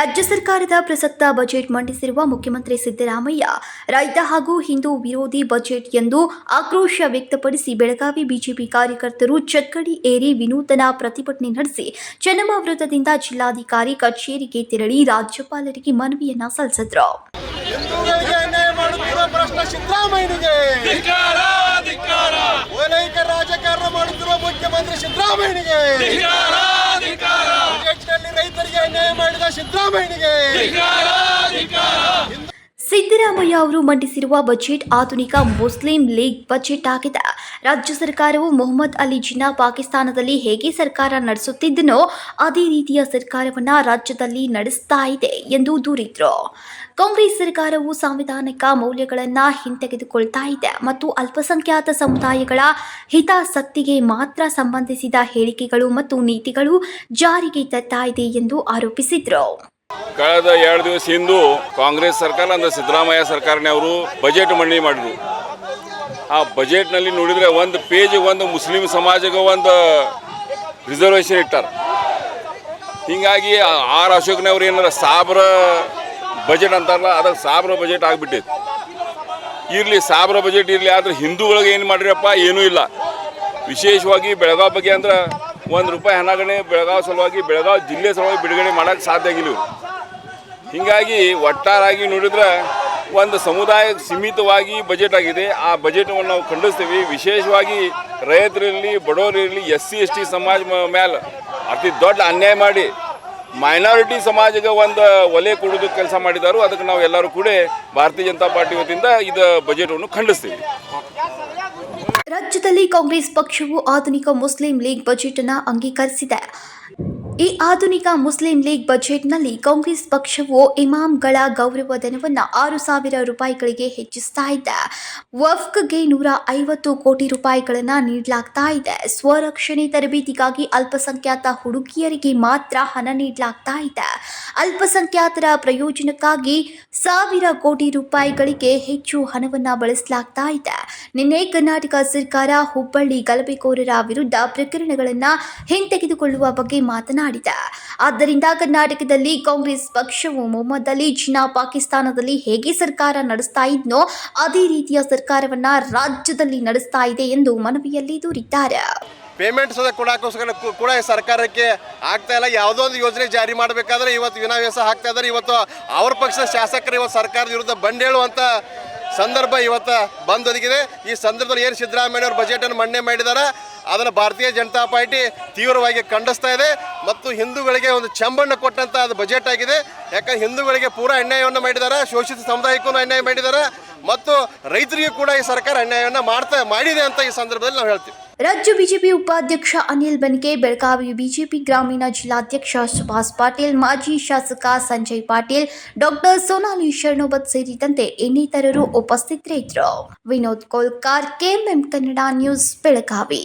ರಾಜ್ಯ ಸರ್ಕಾರದ ಪ್ರಸಕ್ತ ಬಜೆಟ್ ಮಂಡಿಸಿರುವ ಮುಖ್ಯಮಂತ್ರಿ ಸಿದ್ದರಾಮಯ್ಯ ರೈತ ಹಾಗೂ ಹಿಂದೂ ವಿರೋಧಿ ಬಜೆಟ್ ಎಂದು ಆಕ್ರೋಶ ವ್ಯಕ್ತಪಡಿಸಿ ಬೆಳಗಾವಿ ಬಿಜೆಪಿ ಕಾರ್ಯಕರ್ತರು ಚಕ್ಕಡಿ ಏರಿ ವಿನೂತನ ಪ್ರತಿಭಟನೆ ನಡೆಸಿ ಚೆನ್ನಮ್ಮ ವೃತ್ತದಿಂದ ಜಿಲ್ಲಾಧಿಕಾರಿ ಕಚೇರಿಗೆ ತೆರಳಿ ರಾಜ್ಯಪಾಲರಿಗೆ ಮನವಿಯನ್ನ ಸಲ್ಲಿಸಿದರು. ಮುಖ್ಯಮಂತ್ರಿ ಸಿದ್ದರಾಮಯ್ಯನಿಗೆ ರೈತರಿಗೆ ಅನ್ಯಾಯ ಮಾಡಿದ ಸಿದ್ದರಾಮಯ್ಯನಿಗೆ ಸಿದ್ದರಾಮಯ್ಯ ಅವರು ಮಂಡಿಸಿರುವ ಬಜೆಟ್ ಆಧುನಿಕ ಮುಸ್ಲಿಂ ಲೀಗ್ ಬಜೆಟ್ ಆಗಿದೆ. ರಾಜ್ಯ ಸರ್ಕಾರವು ಮೊಹಮ್ಮದ್ ಅಲಿ ಜಿನ್ನಾ ಪಾಕಿಸ್ತಾನದಲ್ಲಿ ಹೇಗೆ ಸರ್ಕಾರ ನಡೆಸುತ್ತಿದ್ದನೋ ಅದೇ ರೀತಿಯ ಸರ್ಕಾರವನ್ನ ರಾಜ್ಯದಲ್ಲಿ ನಡೆಸ್ತಾ ಇದೆ ಎಂದು ದೂರಿದ್ರು. ಕಾಂಗ್ರೆಸ್ ಸರ್ಕಾರವು ಸಾಂವಿಧಾನಿಕ ಮೌಲ್ಯಗಳನ್ನು ಹಿಂತೆಗೆದುಕೊಳ್ತಾ ಇದೆ ಮತ್ತು ಅಲ್ಪಸಂಖ್ಯಾತ ಸಮುದಾಯಗಳ ಹಿತಾಸಕ್ತಿಗೆ ಮಾತ್ರ ಸಂಬಂಧಿಸಿದ ಹೇಳಿಕೆಗಳು ಮತ್ತು ನೀತಿಗಳು ಜಾರಿಗೆ ತರ್ತಾ ಇದೆ ಎಂದು ಆರೋಪಿಸಿದ್ರು. ಕಳೆದ 2 ದಿವಸ ಹಿಂದೂ ಕಾಂಗ್ರೆಸ್ ಸರ್ಕಾರ ಅಂದರೆ ಸಿದ್ದರಾಮಯ್ಯ ಸರ್ಕಾರನೇ ಅವರು ಬಜೆಟ್ ಮಂಡನೆ ಮಾಡಿದ್ರು. ಆ ಬಜೆಟ್ನಲ್ಲಿ ನೋಡಿದರೆ ಒಂದು ಪೇಜಿಗೆ ಒಂದು ಮುಸ್ಲಿಂ ಸಮಾಜಕ್ಕೆ ಒಂದು ರಿಸರ್ವೇಷನ್ ಇಟ್ಟಾರ. ಹೀಗಾಗಿ ಆರ್ ಅಶೋಕ್ನವ್ರು ಏನಾರ ಸಾಬ್ರ ಬಜೆಟ್ ಅಂತಾರಲ್ಲ, ಅದಕ್ಕೆ ಸಾಬ್ರ ಬಜೆಟ್ ಆಗಿಬಿಟ್ಟಿತ್ತು. ಇರಲಿ ಸಾಬ್ರ ಬಜೆಟ್ ಇರಲಿ, ಆದರೆ ಹಿಂದೂಗಳಿಗೆ ಏನು ಮಾಡಿರಪ್ಪ ಏನೂ ಇಲ್ಲ. ವಿಶೇಷವಾಗಿ ಬೆಳಗಾವಿ ಬಗ್ಗೆ ಅಂದ್ರೆ ₹1 ಹಣಗಣೆ ಬೆಳಗಾವಿ ಸಲುವಾಗಿ ಬೆಳಗಾವಿ ಜಿಲ್ಲೆ ಸಲುವಾಗಿ ಬಿಡುಗಡೆ ಮಾಡೋಕ್ಕೆ ಸಾಧ್ಯ ಆಗಿಲ್ಲ ಇವರು. ಹೀಗಾಗಿ ಒಟ್ಟಾರಾಗಿ ನೋಡಿದ್ರೆ ಒಂದು ಸಮುದಾಯಕ್ಕೆ ಸೀಮಿತವಾಗಿ ಬಜೆಟ್ ಆಗಿದೆ. ಆ ಬಜೆಟನ್ನು ನಾವು ಖಂಡಿಸ್ತೀವಿ. ವಿಶೇಷವಾಗಿ ರೈತರಿರಲಿ, ಬಡವರಿರಲಿ, SC ST ಸಮಾಜ ಮೇಲೆ ಅತಿ ದೊಡ್ಡ ಅನ್ಯಾಯ ಮಾಡಿ ಮೈನಾರಿಟಿ ಸಮಾಜಕ್ಕೆ ಒಂದು ಒಲೆ ಕೊಡೋದಕ್ಕೆ ಕೆಲಸ ಮಾಡಿದ್ದಾರೆ. ಅದಕ್ಕೆ ನಾವು ಎಲ್ಲರೂ ಕೂಡ ಭಾರತೀಯ ಜನತಾ ಪಾರ್ಟಿ ವತಿಯಿಂದ ಇದು ಬಜೆಟನ್ನು ಖಂಡಿಸ್ತೀವಿ. ರಾಜ್ಯದಲ್ಲಿ ಕಾಂಗ್ರೆಸ್ ಪಕ್ಷವು ಆಧುನಿಕ ಮುಸ್ಲಿಂ ಲೀಗ್ ಬಜೆಟ್ ಅನ್ನು ಅಂಗೀಕರಿಸಿದೆ. ಈ ಆಧುನಿಕ ಮುಸ್ಲಿಂ ಲೀಗ್ ಬಜೆಟ್ನಲ್ಲಿ ಕಾಂಗ್ರೆಸ್ ಪಕ್ಷವು ಇಮಾಮ್ಗಳ ಗೌರವಧನವನ್ನು ₹6,000 ಹೆಚ್ಚಿಸ್ತಾ ಇದೆ. ವಫ್ಗೆ ₹150 ಕೋಟಿ ನೀಡಲಾಗ್ತಾ ಇದೆ. ಸ್ವರಕ್ಷಣೆ ತರಬೇತಿಗಾಗಿ ಅಲ್ಪಸಂಖ್ಯಾತ ಹುಡುಗಿಯರಿಗೆ ಮಾತ್ರ ಹಣ ನೀಡಲಾಗ್ತಾ ಇದೆ. ಅಲ್ಪಸಂಖ್ಯಾತರ ಪ್ರಯೋಜನಕ್ಕಾಗಿ ₹1,000 ಕೋಟಿ ಹೆಚ್ಚು ಹಣವನ್ನು ಬಳಸಲಾಗ್ತಾ ಇದೆ. ನಿನ್ನೆ ಕರ್ನಾಟಕ ಸರ್ಕಾರ ಹುಬ್ಬಳ್ಳಿ ಗಲಭೆಕೋರರ ವಿರುದ್ಧ ಪ್ರಕರಣಗಳನ್ನು ಹಿಂತೆಗೆದುಕೊಳ್ಳುವ ಬಗ್ಗೆ ಮಾತನಾಡಿದೆ. ಆದ್ದರಿಂದ ಕರ್ನಾಟಕದಲ್ಲಿ ಕಾಂಗ್ರೆಸ್ ಪಕ್ಷವು ಮೊಹಮ್ಮದ್ ಅಲಿ ಜಿನ್ನಾ ಪಾಕಿಸ್ತಾನದಲ್ಲಿ ಹೇಗೆ ಸರ್ಕಾರ ನಡೆಸ್ತಾ ಇದ್ನೋ ಅದೇ ರೀತಿಯ ಸರ್ಕಾರವನ್ನ ರಾಜ್ಯದಲ್ಲಿ ನಡೆಸ್ತಾ ಇದೆ ಎಂದು ಮನವಿಯಲ್ಲಿ ದೂರಿದ್ದಾರೆ. ಪೇಮೆಂಟ್ ಕೊಡೋಕ್ಕೋಸ್ಕರ ಕೂಡ ಸರ್ಕಾರಕ್ಕೆ ಆಗ್ತಾ ಇಲ್ಲ. ಯಾವುದೋ ಒಂದು ಯೋಜನೆ ಜಾರಿ ಮಾಡಬೇಕಾದ್ರೆ ಇವತ್ತು ವಿನಾವೇಶ ಹಾಕ್ತಾ ಇದ್ದಾರೆ. ಇವತ್ತು ಅವ್ರ ಪಕ್ಷದ ಶಾಸಕರು ಇವತ್ತು ಸರ್ಕಾರದ ವಿರುದ್ಧ ಬಂಡೇಳುವಂಥ ಸಂದರ್ಭ ಇವತ್ತು ಬಂದೊದಗಿದೆ. ಈ ಸಂದರ್ಭದಲ್ಲಿ ಏನು ಸಿದ್ದರಾಮಯ್ಯ ಅವರು ಬಜೆಟನ್ನು ಮಂಡನೆ ಮಾಡಿದ್ದಾರೆ ಅದನ್ನು ಭಾರತೀಯ ಜನತಾ ಪಾರ್ಟಿ ತೀವ್ರವಾಗಿ ಖಂಡಿಸ್ತಾ ಇದೆ. ಮತ್ತು ಹಿಂದೂಗಳಿಗೆ ಒಂದು ಚೆಂಬನ್ನು ಕೊಟ್ಟಂಥ ಅದು ಬಜೆಟ್ ಆಗಿದೆ. ಯಾಕಂದ್ರೆ ಹಿಂದೂಗಳಿಗೆ ಪೂರಾ ಅನ್ಯಾಯವನ್ನು ಮಾಡಿದ್ದಾರೆ, ಶೋಷಿತ ಸಮುದಾಯಕ್ಕೂ ಅನ್ಯಾಯ ಮಾಡಿದ್ದಾರೆ ಮತ್ತು ರೈತರಿಗೂ ಕೂಡ ಈ ಸರ್ಕಾರ ಅನ್ಯಾಯವನ್ನು ಮಾಡಿದೆ ಅಂತ ಈ ಸಂದರ್ಭದಲ್ಲಿ ನಾವು ಹೇಳ್ತೀವಿ. ರಾಜ್ಯ ಬಿಜೆಪಿ ಉಪಾಧ್ಯಕ್ಷ ಅನಿಲ್ ಬೆನ್ಕೆ, ಬೆಳಗಾವಿ ಬಿಜೆಪಿ ಗ್ರಾಮೀಣ ಜಿಲ್ಲಾಧ್ಯಕ್ಷ ಸುಭಾಷ್ ಪಾಟೀಲ್, ಮಾಜಿ ಶಾಸಕ ಸಂಜಯ್ ಪಾಟೀಲ್, ಡಾಕ್ಟರ್ ಸೋನಾಲಿ ಶರಣೋಬತ್ ಸೇರಿದಂತೆ ಇನ್ನಿತರರು ಉಪಸ್ಥಿತರಿದ್ದರು. Vinod Kolkar, KMM Kannada news, Belagavi.